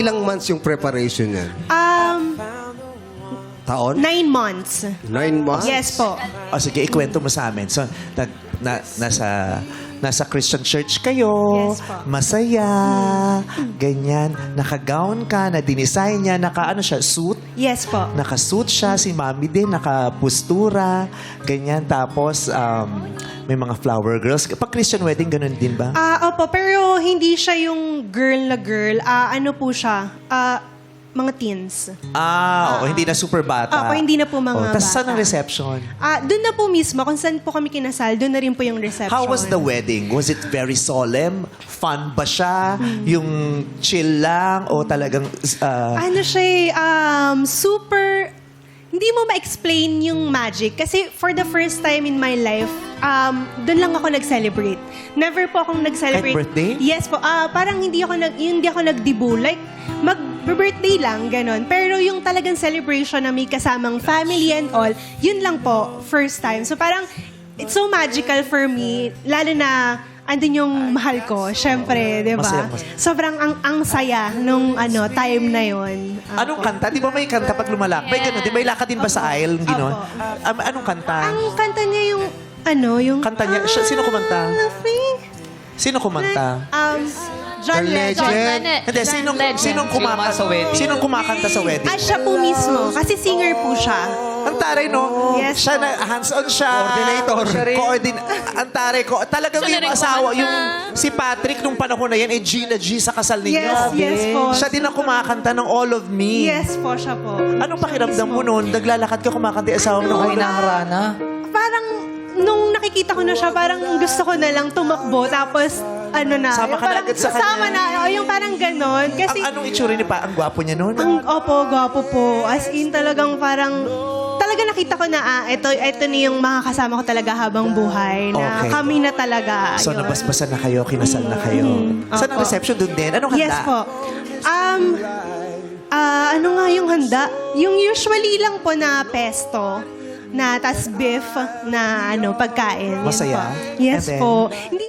Ilang months yung preparation niya? Taon? 9 months. 9 months? Yes po. O sige, ikwento mo sa amin. So, nasa Christian church kayo, Yes po. masaya, ganyan, naka-gown ka, na-design niya, naka-ano siya, suit? Yes po. Naka-suit siya, si mami din, naka-postura, ganyan. Tapos, may mga flower girls. Pag Christian wedding, ganun din ba? Opo, pero hindi siya yung girl na girl. Ano po siya? Mga teens. Oo, hindi na super bata. Opo, hindi na po mga Tapos saan bata. ang reception? Doon na po mismo, kung saan po kami kinasal, doon na rin po yung reception. How was the wedding? Was it very solemn? Fun ba siya? Yung chill lang? O talagang... Ano siya super... Hindi mo ma-explain yung magic. Kasi for the first time in my life, doon lang ako nag-celebrate. Never po akong nag-celebrate. Kahit birthday? Yes po. Parang hindi ako nag-debut. Like, mag-birthday lang, ganon. Pero yung talagang celebration na may kasamang family and all, yun lang po, first time. So parang, it's so magical for me. Lalo na, andun yung mahal ko, syempre, di ba? Masaya. Sobrang ang saya nung time na yon. Anong kanta? Di ba may kanta pag lumalakbay? Ganun. Di ba may lakad din ba sa aisle? Gano'n? Anong kanta? Ang kanta niya yung, yung... Kanta niya. Sino kumanta? Sino kumanta? John Legend. Hindi, sinong kumakanta sa wedding? Siya po mismo. Kasi singer po siya. Ang taray, no? Yes, Siya po. na, hands-on siya. Coordinator. Ang taray ko. Talagang Siya na yung rin asawa, kumanta. yung si Patrick nung panahon na yan, Gina G sa kasal ninyo. Yes po. Siya din ang kumakanta ng All of Me. Yes po, siya po. Anong pakiramdam mo noon? Naglalakad ka kumakanta yung asawa mo ng All of Me. Hinaharana. Parang, nung nakikita ko na siya, parang gusto ko na lang tumakbo. Tapos, Sama ka na parang agad sa kanya. Sama na. Yung parang ganon. Kasi, Anong itsura niya pa? Ang gwapo niya noon. gwapo po. As in, talagang parang... Talaga nakita ko na, ito na yung makakasama ko talaga habang buhay. Na Okay. kami na talaga. So, yun. nabasbasan na kayo, kinasal na kayo. Saan ang Opo. reception doon din? Anong handa? Yes po. Ano nga yung handa? Yung usually lang po na pesto na tas beef na pagkain. Yun Masaya? po. Yes And then? po. Hindi